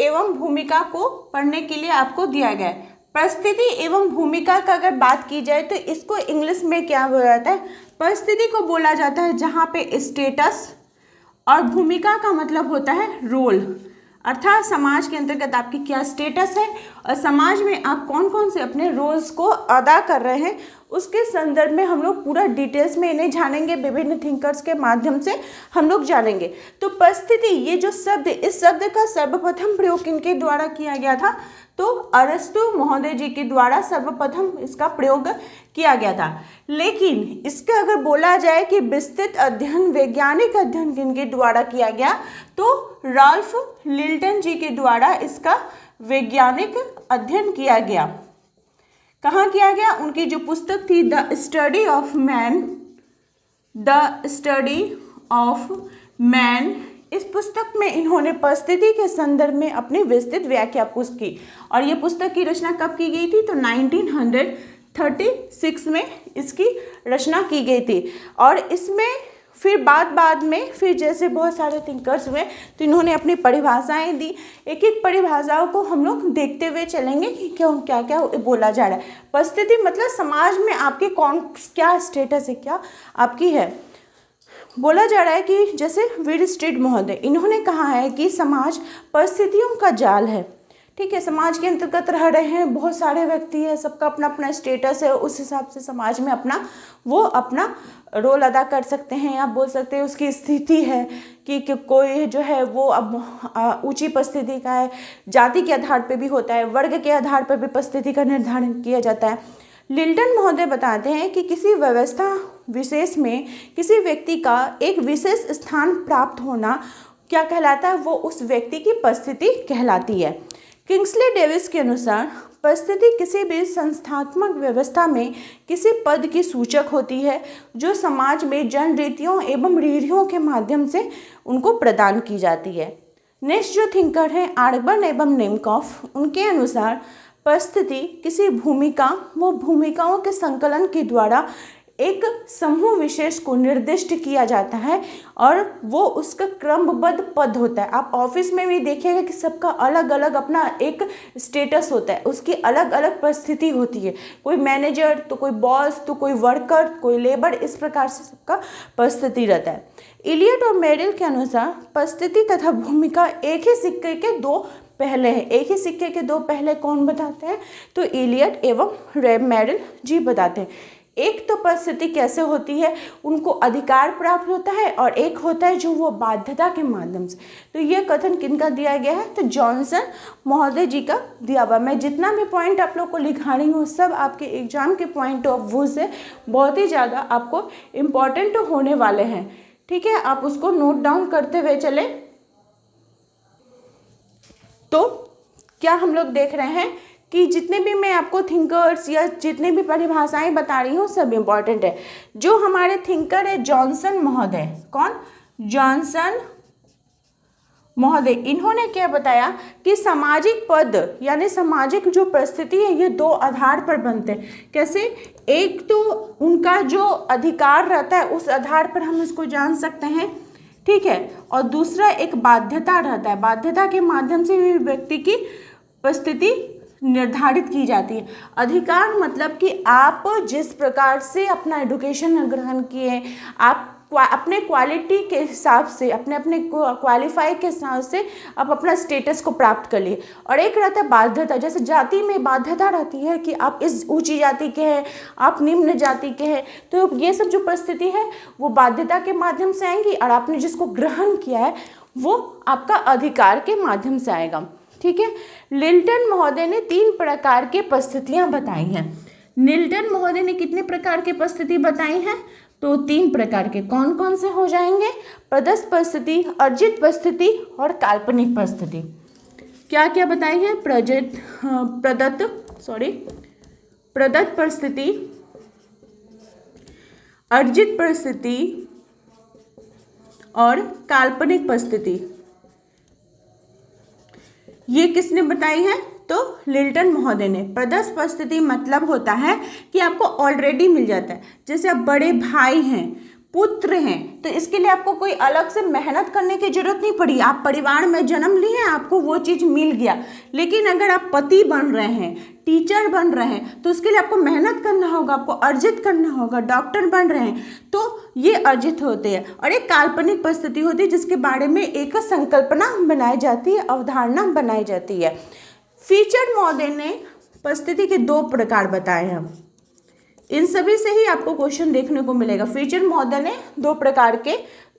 एवं भूमिका को पढ़ने के लिए आपको दिया गया है। परिस्थिति एवं भूमिका का अगर बात की जाए तो इसको इंग्लिश में क्या बोला जाता है? परिस्थिति को बोला जाता है जहाँ पे स्टेटस, और भूमिका का मतलब होता है रोल, अर्थात समाज के अंतर्गत आपकी क्या स्टेटस है और समाज में आप कौन कौन से अपने रोल्स को अदा कर रहे हैं, उसके संदर्भ में हम लोग पूरा डिटेल्स में इन्हें जानेंगे। विभिन्न थिंकर्स के माध्यम से हम लोग जानेंगे। तो परिस्थिति, ये जो शब्द, इस शब्द का सर्वप्रथम प्रयोग किनके द्वारा किया गया था? तो अरस्तु महोदय जी के द्वारा सर्वप्रथम इसका प्रयोग किया गया था। लेकिन इसका अगर बोला जाए कि विस्तृत अध्ययन, वैज्ञानिक अध्ययन किनके द्वारा किया गया? तो राल्फ लिल्टन जी के द्वारा इसका वैज्ञानिक अध्ययन किया गया। कहाँ किया गया? उनकी जो पुस्तक थी the study of man, the study of man, इस पुस्तक में इन्होंने परिस्थिति के संदर्भ में अपनी विस्तृत व्याख्या पुस्त की। और ये पुस्तक की रचना कब की गई थी? तो 1936 में इसकी रचना की गई थी। और इसमें फिर बाद में फिर जैसे बहुत सारे थिंकर्स हुए तो इन्होंने अपनी परिभाषाएं दी। एक एक परिभाषाओं को हम लोग देखते हुए चलेंगे कि क्या क्या बोला जा रहा है। परिस्थिति मतलब समाज में आपके कौन क्या स्टेटस है, क्या आपकी है। बोला जा रहा है कि जैसे वीरस्ट्रीट महोदय, इन्होंने कहा है कि समाज परिस्थितियों का जाल है। ठीक है, समाज के अंतर्गत रह रहे हैं, बहुत सारे व्यक्ति है, सबका अपना अपना स्टेटस है, उस हिसाब से समाज में अपना रोल अदा कर सकते हैं। आप बोल सकते हैं उसकी स्थिति है कि कोई जो है वो अब ऊंची परिस्थिति का है, जाति के आधार पर भी होता है, वर्ग के आधार पर भी परिस्थिति का निर्धारण किया जाता है। लिल्टन महोदय बताते हैं कि किसी व्यवस्था विशेष में किसी व्यक्ति का एक विशेष स्थान प्राप्त होना क्या कहलाता है? वो उस व्यक्ति की परिस्थिति कहलाती है। किंग्सले डेविस के अनुसार परिस्थिति किसी भी संस्थात्मक व्यवस्था में किसी पद की सूचक होती है जो समाज में जन रीतियों एवं रूढ़ियों के माध्यम से उनको प्रदान की जाती है। नेक्स्ट जो थिंकर हैं आर्बन एवं नेमकॉफ, उनके अनुसार परिस्थिति किसी भूमिका व भूमिकाओं के संकलन के द्वारा एक समूह विशेष को निर्दिष्ट किया जाता है और वो उसका क्रमबद्ध पद होता है। आप ऑफिस में भी देखिएगा कि सबका अलग अलग अपना एक स्टेटस होता है, उसकी अलग अलग परिस्थिति होती है। कोई मैनेजर तो कोई बॉस तो कोई वर्कर कोई लेबर, इस प्रकार से सबका परिस्थिति रहता है। इलियट और मेरिल के अनुसार परिस्थिति तथा भूमिका एक ही सिक्के के दो पहले हैं। एक ही सिक्के के दो पहले कौन बताते हैं? तो इलियट एवं मेरिल जी बताते हैं। एक तो परिस्थिति कैसे होती है, उनको अधिकार प्राप्त होता है, और एक होता है जो वो बाध्यता के माध्यम से। तो ये कथन किनका दिया गया है? तो जॉनसन महोदय जी का दिया हुआ। मैं जितना भी पॉइंट आप लोग को लिखा रही हूँ सब आपके एग्जाम के पॉइंट ऑफ व्यू से बहुत ही ज़्यादा आपको इम्पॉर्टेंट होने वाले हैं। ठीक है, आप उसको नोट डाउन करते हुए चले। तो क्या हम लोग देख रहे हैं कि जितने भी मैं आपको थिंकर्स या जितने भी परिभाषाएं बता रही हूँ सब इम्पॉर्टेंट है। जो हमारे थिंकर है जॉनसन महोदय, कौन? जॉनसन महोदय, इन्होंने क्या बताया कि सामाजिक पद यानी सामाजिक जो परिस्थिति है ये दो आधार पर बनते हैं। कैसे? एक तो उनका जो अधिकार रहता है उस आधार पर हम इसको जान सकते हैं, ठीक है, और दूसरा एक बाध्यता रहता है। बाध्यता के माध्यम से भी व्यक्ति की परिस्थिति निर्धारित की जाती है। अधिकार मतलब कि आप जिस प्रकार से अपना एजुकेशन ग्रहण किए, आप अपने क्वालिटी के हिसाब से अपने क्वालिफाई के हिसाब से आप अपना स्टेटस को प्राप्त कर लिए। और एक रहता है बाध्यता, जैसे जाति में बाध्यता रहती है कि आप इस ऊंची जाति के हैं, आप निम्न जाति के हैं। तो ये सब जो परिस्थिति है वो बाध्यता के माध्यम से आएंगी, और आपने जिसको ग्रहण किया है वो आपका अधिकार के माध्यम से आएगा। ठीक है, लिल्टन महोदय ने 3 प्रकार के परिस्थितियां बताई हैं। लिल्टन महोदय ने कितने प्रकार के परिस्थिति बताई हैं? तो 3 प्रकार के। कौन कौन से हो जाएंगे? प्रदत्त परिस्थिति, अर्जित परिस्थिति और काल्पनिक परिस्थिति। क्या क्या बताई है? प्रदत्त परिस्थिति, अर्जित परिस्थिति और काल्पनिक परिस्थिति। ये किसने बताई है? तो लिल्टन महोदय ने। प्रदत्त परिस्थिति मतलब होता है कि आपको ऑलरेडी मिल जाता है। जैसे आप बड़े भाई हैं, पुत्र हैं, तो इसके लिए आपको कोई अलग से मेहनत करने की जरूरत नहीं पड़ी। आप परिवार में जन्म लिए, आपको वो चीज़ मिल गया। लेकिन अगर आप पति बन रहे हैं, टीचर बन रहे हैं, तो उसके लिए आपको मेहनत करना होगा, आपको अर्जित करना होगा। डॉक्टर बन रहे हैं तो ये अर्जित होते हैं। और एक काल्पनिक परिस्थिति होती है जिसके बारे में एक संकल्पना बनाई जाती है, अवधारणा बनाई जाती है। फीचर महोदय ने परिस्थिति के 2 प्रकार बताए हैं। इन सभी से ही आपको क्वेश्चन देखने को मिलेगा। फीचर महोदय ने 2 प्रकार के,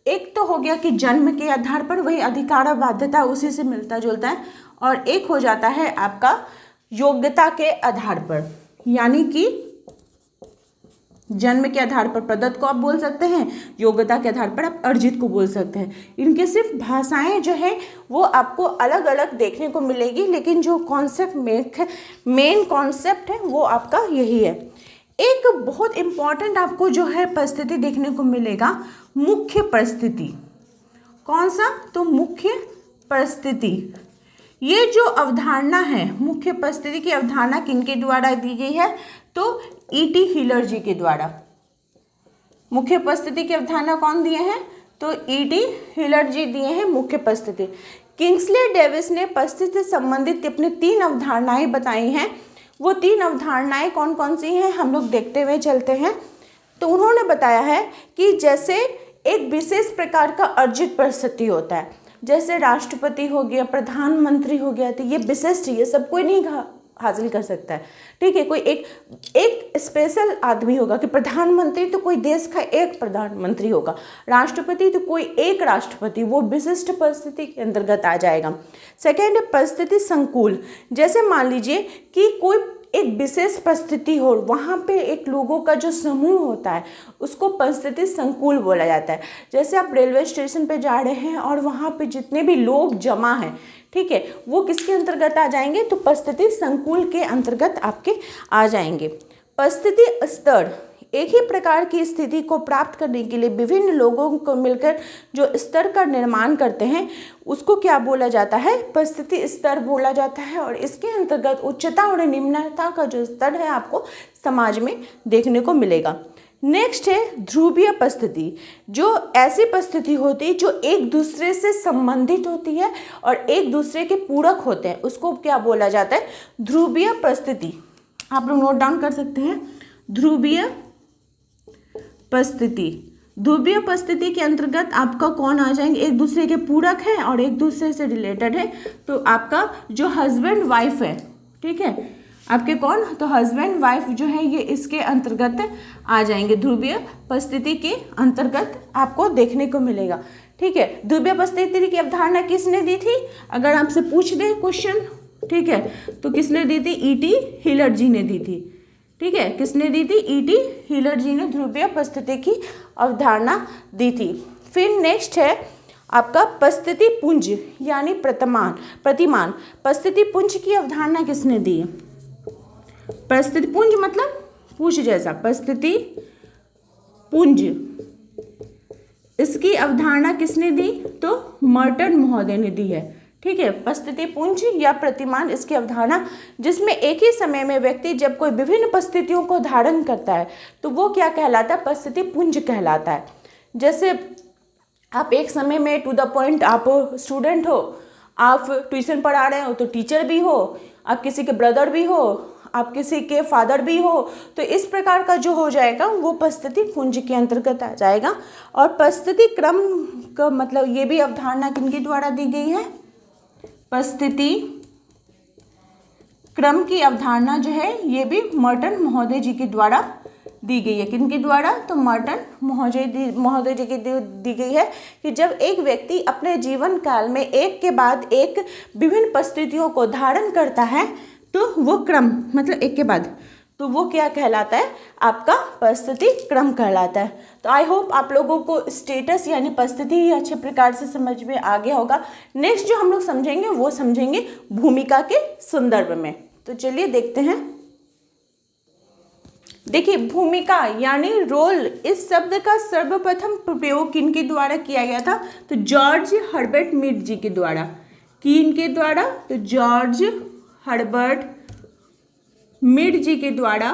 एक तो हो गया कि जन्म के आधार पर, वही अधिकार और बाध्यता उसी से मिलता जुलता है, और एक हो जाता है आपका योग्यता के आधार पर, यानी कि जन्म के आधार पर प्रदत्त को आप बोल सकते हैं, योग्यता के आधार पर आप अर्जित को बोल सकते हैं। इनके सिर्फ भाषाएं जो है वो आपको अलग अलग देखने को मिलेगी, लेकिन जो कॉन्सेप्ट मेन कॉन्सेप्ट है वो आपका यही है। एक बहुत इम्पॉर्टेंट आपको जो है परिस्थिति देखने को मिलेगा, मुख्य परिस्थिति। कौन सा? तो मुख्य परिस्थिति। ये जो अवधारणा है, मुख्य परिस्थिति की अवधारणा किनके द्वारा दी गई है? तो E.T. हिलर जी के द्वारा। मुख्य परिस्थिति की अवधारणा कौन दिए हैं? तो E.T. हिलर जी दिए हैं मुख्य परिस्थिति। किंग्सले डेविस ने परिस्थिति से संबंधित अपनी 3 अवधारणाएं बताई हैं। वो 3 अवधारणाएं कौन कौन सी हैं हम लोग देखते हुए चलते हैं। तो उन्होंने बताया है कि जैसे एक विशेष प्रकार का अर्जित परिस्थिति होता है, जैसे राष्ट्रपति हो गया, प्रधानमंत्री हो गया, तो ये विशिष्ट, ये सब कोई नहीं हासिल कर सकता है। ठीक है, कोई एक स्पेशल आदमी होगा कि प्रधानमंत्री तो कोई देश का एक प्रधानमंत्री होगा, राष्ट्रपति तो कोई एक राष्ट्रपति, वो विशिष्ट परिस्थिति के अंतर्गत आ जाएगा। सेकेंड है परिस्थिति संकुल। जैसे मान लीजिए कि कोई एक विशेष परिस्थिति हो, वहाँ पे एक लोगों का जो समूह होता है उसको परिस्थिति संकुल बोला जाता है। जैसे आप रेलवे स्टेशन पे जा रहे हैं और वहाँ पे जितने भी लोग जमा हैं, ठीक है, वो किसके अंतर्गत आ जाएंगे? तो परिस्थिति संकुल के अंतर्गत आपके आ जाएंगे। परिस्थिति स्तर, एक ही प्रकार की स्थिति को प्राप्त करने के लिए विभिन्न लोगों को मिलकर जो स्तर का निर्माण करते हैं उसको क्या बोला जाता है? परिस्थिति स्तर बोला जाता है। और इसके अंतर्गत उच्चता और निम्नता का जो स्तर है आपको समाज में देखने को मिलेगा। नेक्स्ट है ध्रुवीय परिस्थिति। जो ऐसी परिस्थिति होती है जो एक दूसरे से संबंधित होती है और एक दूसरे के पूरक होते हैं, उसको क्या बोला जाता है? ध्रुवीय परिस्थिति। आप लोग नोट डाउन कर सकते हैं, ध्रुवीय परिस्थिति। ध्रुवीय परिस्थिति के अंतर्गत आपका कौन आ जाएंगे? एक दूसरे के पूरक है और एक दूसरे से रिलेटेड है। तो आपका जो हस्बैंड वाइफ है, ठीक है, आपके कौन? तो हस्बैंड वाइफ जो है ये इसके अंतर्गत आ जाएंगे, ध्रुवीय परिस्थिति के अंतर्गत आपको देखने को मिलेगा। ठीक है, ध्रुवीय परिस्थिति की अवधारणा किसने दी थी? अगर आपसे पूछ दे क्वेश्चन, ठीक है, तो किसने दी थी? E.T. हिलर जी ने दी थी। ठीक है, किसने दी थी? E.T. हिलर जी ने ध्रुवीय परिस्थिति की अवधारणा दी थी। फिर नेक्स्ट है आपका परिस्थिति पुंज यानी प्रतिमान। परिस्थिति पुंज की अवधारणा किसने दी है? परिस्थिति पुंज मतलब पूछ जैसा, परिस्थिति पुंज, इसकी अवधारणा किसने दी? तो मर्टन महोदय ने दी है। ठीक है, परिस्थिति पुंज या प्रतिमान, इसकी अवधारणा जिसमें एक ही समय में व्यक्ति जब कोई विभिन्न परिस्थितियों को धारण करता है तो वो क्या कहलाता है? परिस्थिति पुंज कहलाता है। जैसे आप एक समय में टू द पॉइंट, आप स्टूडेंट हो, आप ट्यूशन पढ़ा रहे हो तो टीचर भी हो, आप किसी के ब्रदर भी हो, आप किसी के फादर भी हो, तो इस प्रकार का जो हो जाएगा वो परिस्थिति पुंज के अंतर्गत आ जाएगा। और परिस्थिति क्रम का मतलब ये भी अवधारणा किनके द्वारा दी गई है? परिस्थिति क्रम की अवधारणा जो है ये भी मर्टन महोदय जी के द्वारा दी गई है। किनके द्वारा? तो मर्टन महोदय जी की दी गई है कि जब एक व्यक्ति अपने जीवन काल में एक के बाद एक विभिन्न परिस्थितियों को धारण करता है तो वो क्रम मतलब एक के बाद, तो वो क्या कहलाता है? आपका परिस्थिति क्रम कहलाता है। तो आई होप आप लोगों को स्टेटस यानी परिस्थिति अच्छे प्रकार से समझ में आ गया होगा। नेक्स्ट जो हम लोग समझेंगे वो समझेंगे भूमिका के संदर्भ में। तो चलिए देखते हैं। देखिए, भूमिका यानी रोल, इस शब्द का सर्वप्रथम प्रयोग किनके द्वारा किया गया था? तो जॉर्ज हर्बर्ट मीड जी के द्वारा। किनके द्वारा? तो जॉर्ज हर्बर्ट मीड जी के द्वारा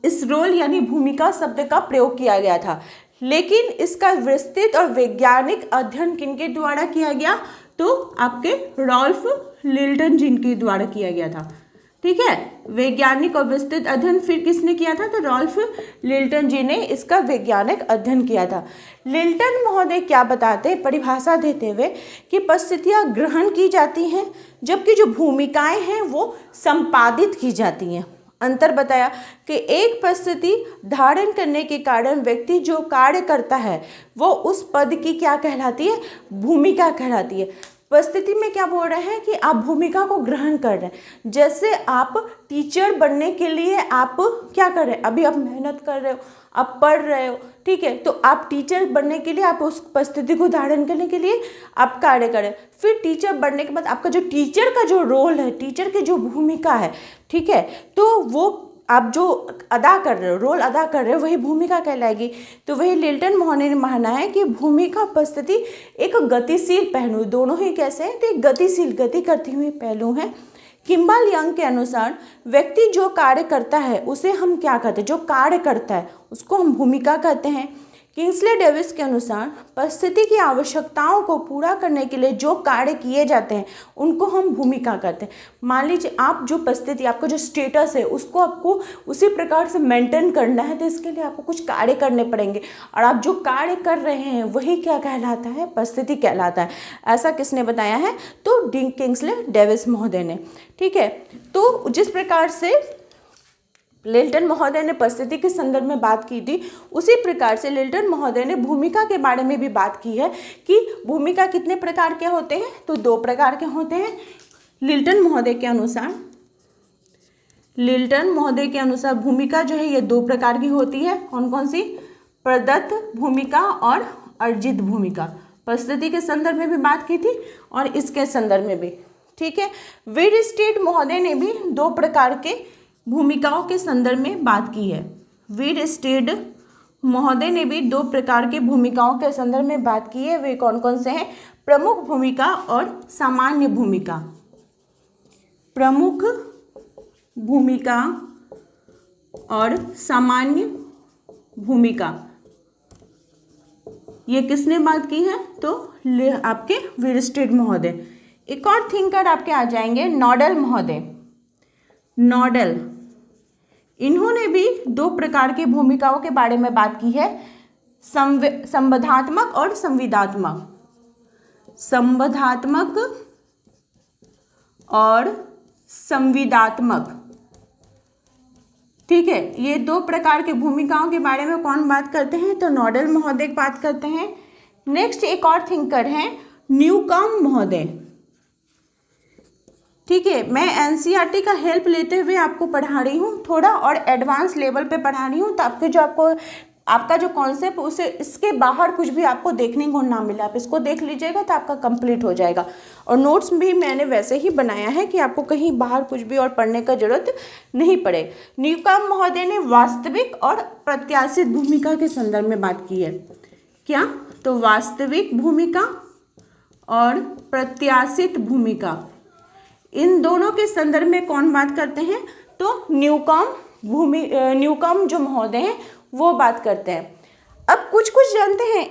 इस रोल यानी भूमिका शब्द का प्रयोग किया गया था। लेकिन इसका विस्तृत और वैज्ञानिक अध्ययन किनके द्वारा किया गया, तो आपके रॉल्फ लिल्टन जिनके द्वारा किया गया था। ठीक है, वैज्ञानिक और विस्तृत अध्ययन फिर किसने किया था, तो रॉल्फ लिल्टन जी ने इसका वैज्ञानिक अध्ययन किया था। लिल्टन महोदय क्या बताते हैं परिभाषा देते हुए कि परिस्थितियाँ ग्रहण की जाती हैं जबकि जो भूमिकाएं हैं वो संपादित की जाती हैं। अंतर बताया कि एक परिस्थिति धारण करने के कारण व्यक्ति जो कार्य करता है वो उस पद की क्या कहलाती है, भूमिका कहलाती है। परिस्थिति में क्या बोल रहे हैं कि आप भूमिका को ग्रहण कर रहे हैं। जैसे आप टीचर बनने के लिए आप क्या कर रहे हैं, अभी आप मेहनत कर रहे हो, आप पढ़ रहे हो, ठीक है, तो आप टीचर बनने के लिए आप उस परिस्थिति को धारण करने के लिए आप कार्य करें। फिर टीचर बनने के बाद आपका जो टीचर का जो रोल है, टीचर की जो भूमिका है, ठीक है, तो वो आप जो अदा कर रहे हो, रोल अदा कर रहे हो, वही भूमिका कहलाएगी। तो वही लिल्टन महोदय ने माना है कि भूमिका परिस्थिति एक गतिशील पहलू, दोनों ही कैसे हैं, तो एक गतिशील, गति करती हुई पहलू है। किम्बल यंग के अनुसार व्यक्ति जो कार्य करता है उसे हम क्या कहते हैं, जो कार्य करता है उसको हम भूमिका कहते हैं। किंग्सले डेविस के अनुसार परिस्थिति की आवश्यकताओं को पूरा करने के लिए जो कार्य किए जाते हैं उनको हम भूमिका कहते हैं। मान लीजिए आप जो परिस्थिति, आपका जो स्टेटस है उसको आपको उसी प्रकार से मेंटेन करना है, तो इसके लिए आपको कुछ कार्य करने पड़ेंगे, और आप जो कार्य कर रहे हैं वही क्या कहलाता है, परिस्थिति कहलाता है। ऐसा किसने बताया है, तो किंग्सले डेविस महोदय ने। ठीक है, तो जिस प्रकार से लिल्टन महोदय ने परिस्थिति के संदर्भ में बात की थी, उसी प्रकार से लिल्टन महोदय ने भूमिका के बारे में भी बात की है कि भूमिका कितने प्रकार के होते हैं, तो 2 प्रकार के होते हैं। लिल्टन महोदय के अनुसार भूमिका जो है ये 2 प्रकार की होती है। कौन कौन सी, प्रदत्त भूमिका और अर्जित भूमिका। परिस्थिति के संदर्भ में भी बात की थी और इसके संदर्भ में भी। ठीक है, वीरस्टेड महोदय ने भी 2 प्रकार के भूमिकाओं के संदर्भ में बात की है। वीरस्टेड महोदय ने भी 2 प्रकार के भूमिकाओं के संदर्भ में बात की है। वे कौन कौन से हैं, प्रमुख भूमिका और सामान्य भूमिका। प्रमुख भूमिका और सामान्य भूमिका, ये किसने बात की है, तो आपके वीरस्टेड महोदय। एक और थिंकर आपके आ जाएंगे, नोडल महोदय। नोडल, इन्होंने भी 2 प्रकार की भूमिकाओं के बारे में बात की है, संबंधात्मक और संविदात्मक। संबंधात्मक और संविदात्मक। ठीक है, ये 2 प्रकार की भूमिकाओं के बारे में कौन बात करते हैं, तो नोडल महोदय बात करते हैं। नेक्स्ट एक और थिंकर हैं, न्यूकॉम्ब महोदय। ठीक है, मैं एनसीईआरटी का हेल्प लेते हुए आपको पढ़ा रही हूँ, थोड़ा और एडवांस लेवल पे पढ़ा रही हूँ, तो आपका जो कॉन्सेप्ट उसे इसके बाहर कुछ भी आपको देखने को ना मिले, आप इसको देख लीजिएगा तो आपका कंप्लीट हो जाएगा। और नोट्स भी मैंने वैसे ही बनाया है कि आपको कहीं बाहर कुछ भी और पढ़ने का जरूरत नहीं पड़े। न्यूकॉम्ब महोदय ने वास्तविक और प्रत्याशित भूमिका के संदर्भ में बात की है। क्या, तो वास्तविक भूमिका और प्रत्याशित भूमिका, इन दोनों के संदर्भ में कौन बात करते हैं, तो न्यूकॉम्ब जो महोदय हैं वो बात करते हैं। अब कुछ जानते हैं,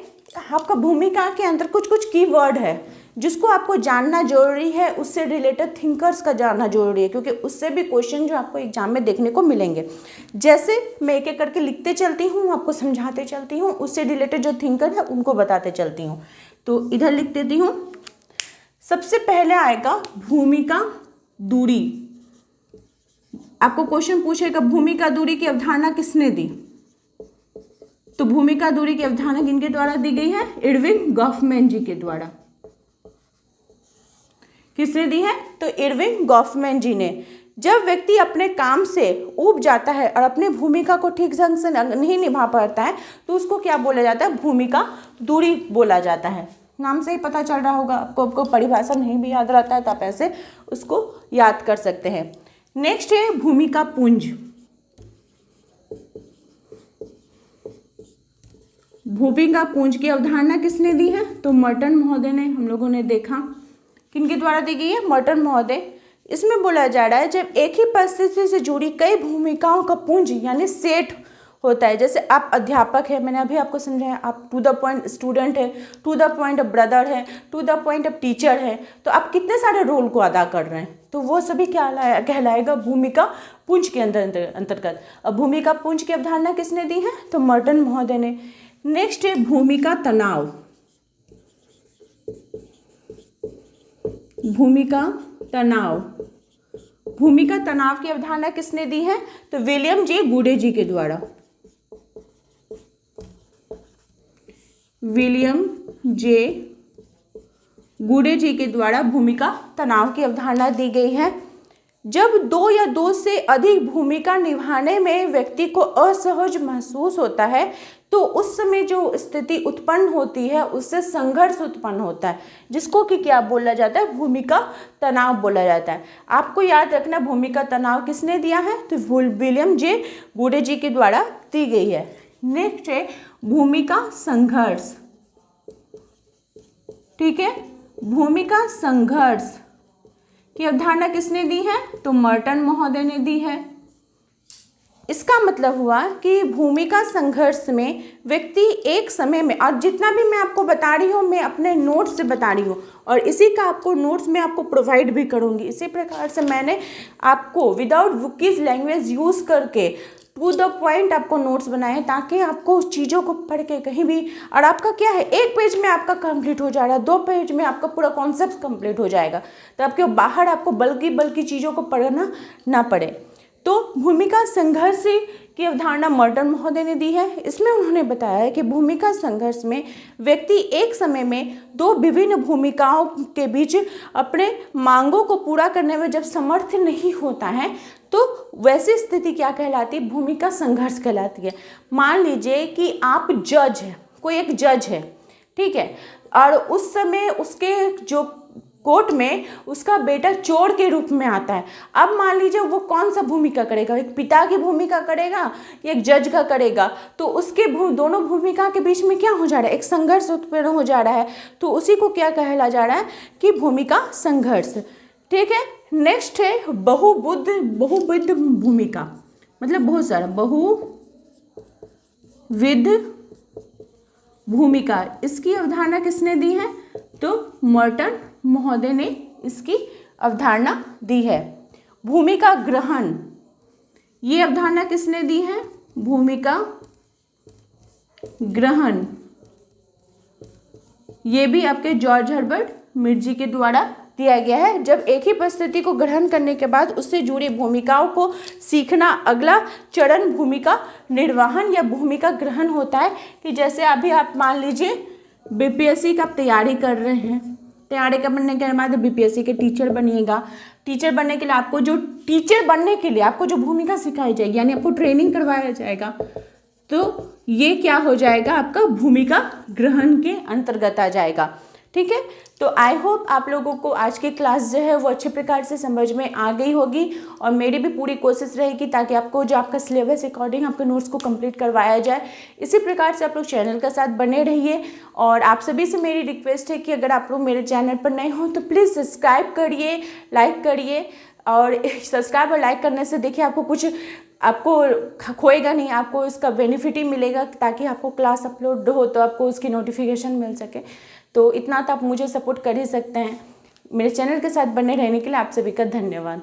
आपका भूमिका के अंदर कुछ कीवर्ड है जिसको आपको जानना जरूरी है, उससे रिलेटेड थिंकर्स का जानना जरूरी है, क्योंकि उससे भी क्वेश्चन जो आपको एग्जाम में देखने को मिलेंगे। जैसे मैं एक एक करके लिखते चलती हूँ, आपको समझाते चलती हूँ, उससे रिलेटेड जो थिंकर है उनको बताते चलती हूँ। तो इधर लिख देती हूँ। सबसे पहले आएगा भूमिका दूरी। आपको क्वेश्चन पूछेगा भूमिका दूरी की अवधारणा किसने दी, तो भूमिका दूरी की अवधारणा किनके द्वारा दी गई है, इरविंग गॉफमैन जी के द्वारा। किसने दी है, तो इरविंग गॉफमैन जी ने। जब व्यक्ति अपने काम से ऊब जाता है और अपनी भूमिका को ठीक ढंग से नहीं निभा पाता है तो उसको क्या बोला जाता है, भूमिका दूरी बोला जाता है। नाम से ही पता चल रहा होगा आपको परिभाषा नहीं भी याद रहता है तो आप ऐसे उसको याद कर सकते हैं। नेक्स्ट है भूमिका पुंज। भूमिका पुंज की अवधारणा किसने दी है, तो मर्टन महोदय ने। हम लोगों ने देखा किनके द्वारा दी गई है, मर्टन महोदय। इसमें बोला जा रहा है जब एक ही परिस्थिति से जुड़ी कई भूमिकाओं का पुंज यानी सेट होता है। जैसे आप अध्यापक हैं, मैंने अभी आपको समझाया, आप टू द पॉइंट स्टूडेंट है, टू द पॉइंट ब्रदर है, टू द पॉइंट टीचर है, तो आप कितने सारे रोल को अदा कर रहे हैं, तो वो सभी क्या कहलाएगा, भूमिका पुंज के अंतर्गत। अब भूमिका पुंज की अवधारणा किसने दी है, तो मर्टन महोदय ने। नेक्स्ट है भूमिका तनाव। भूमिका तनाव, भूमिका तनाव की अवधारणा किसने दी है, तो विलियम जे गुडे जी के द्वारा। विलियम जे गुडे जी के द्वारा भूमिका तनाव की अवधारणा दी गई है। जब दो या दो से अधिक भूमिका निभाने में व्यक्ति को असहज महसूस होता है तो उस समय जो स्थिति उत्पन्न होती है उससे संघर्ष उत्पन्न होता है, जिसको कि क्या बोला जाता है, भूमिका तनाव बोला जाता है। आपको याद रखना भूमिका तनाव किसने दिया है, तो विलियम जे गुडे जी के द्वारा दी गई है। नेक्स्ट है भूमिका संघर्ष। ठीक है, भूमिका संघर्ष की अवधारणा किसने दी है, तो मर्टन महोदय ने दी है। इसका मतलब हुआ कि भूमिका संघर्ष में व्यक्ति एक समय में, और जितना भी मैं आपको बता रही हूँ मैं अपने नोट्स से बता रही हूँ और इसी का आपको नोट्स में आपको प्रोवाइड भी करूँगी। इसी प्रकार से मैंने आपको विदाउट बुकीज लैंग्वेज यूज़ करके टू द पॉइंट आपको नोट्स बनाए ताकि आपको उस चीज़ों को पढ़ के कहीं भी, और आपका क्या है, एक पेज में आपका कंप्लीट हो जा रहा है, 2 पेज में आपका पूरा कॉन्सेप्ट कंप्लीट हो जाएगा, तो आपके बाहर आपको बल्कि चीज़ों को पढ़ना ना पड़े। तो भूमिका संघर्ष की अवधारणा मर्टन महोदय ने दी है। इसमें उन्होंने बताया है कि भूमिका संघर्ष में व्यक्ति एक समय में 2 विभिन्न भूमिकाओं के बीच अपने मांगों को पूरा करने में जब समर्थ नहीं होता है तो वैसी स्थिति क्या कहलाती है, भूमिका संघर्ष कहलाती है। मान लीजिए कि आप जज हैं, कोई एक जज है, ठीक है, और उस समय उसके जो कोर्ट में उसका बेटा चोर के रूप में आता है। अब मान लीजिए वो कौन सा भूमिका करेगा, एक पिता की भूमिका करेगा या एक जज का करेगा, तो उसके दोनों भूमिका के बीच में क्या हो जा रहा है, एक संघर्ष उत्पन्न हो जा रहा है, तो उसी को क्या कहला जा रहा है कि भूमिका संघर्ष। ठीक है, नेक्स्ट है बहुविध भूमिका, मतलब बहुत सारा बहुविध भूमिका। इसकी अवधारणा किसने दी है, तो मर्टन महोदय ने इसकी अवधारणा दी है। भूमिका ग्रहण, ये अवधारणा किसने दी है, भूमिका ग्रहण, ये भी आपके जॉर्ज हर्बर्ट मीड जी के द्वारा दिया गया है। जब एक ही परिस्थिति को ग्रहण करने के बाद उससे जुड़ी भूमिकाओं को सीखना अगला चरण भूमिका निर्वहन या भूमिका ग्रहण होता है। कि जैसे अभी आप मान लीजिए बीपीएससी का तैयारी कर रहे हैं, तैयारी करने के बाद बीपीएससी के टीचर बनिएगा। टीचर बनने के लिए आपको जो भूमिका सिखाई जाएगी, यानी आपको ट्रेनिंग करवाया जाएगा, तो ये क्या हो जाएगा, आपका भूमिका ग्रहण के अंतर्गत आ जाएगा। ठीक है, तो आई होप आप लोगों को आज की क्लास जो है वो अच्छे प्रकार से समझ में आ गई होगी, और मेरी भी पूरी कोशिश रहेगी ताकि आपको जो आपका सिलेबस अकॉर्डिंग आपके नोट्स को कंप्लीट करवाया जाए। इसी प्रकार से आप लोग चैनल के साथ बने रहिए, और आप सभी से मेरी रिक्वेस्ट है कि अगर आप लोग मेरे चैनल पर नए हो तो प्लीज़ सब्सक्राइब करिए, लाइक करिए, और सब्सक्राइब और लाइक करने से देखिए आपको खोएगा नहीं, आपको इसका बेनिफिट ही मिलेगा, ताकि आपको क्लास अपलोड हो तो आपको उसकी नोटिफिकेशन मिल सके। तो इतना तो आप मुझे सपोर्ट कर ही सकते हैं। मेरे चैनल के साथ बने रहने के लिए आप सभी का धन्यवाद।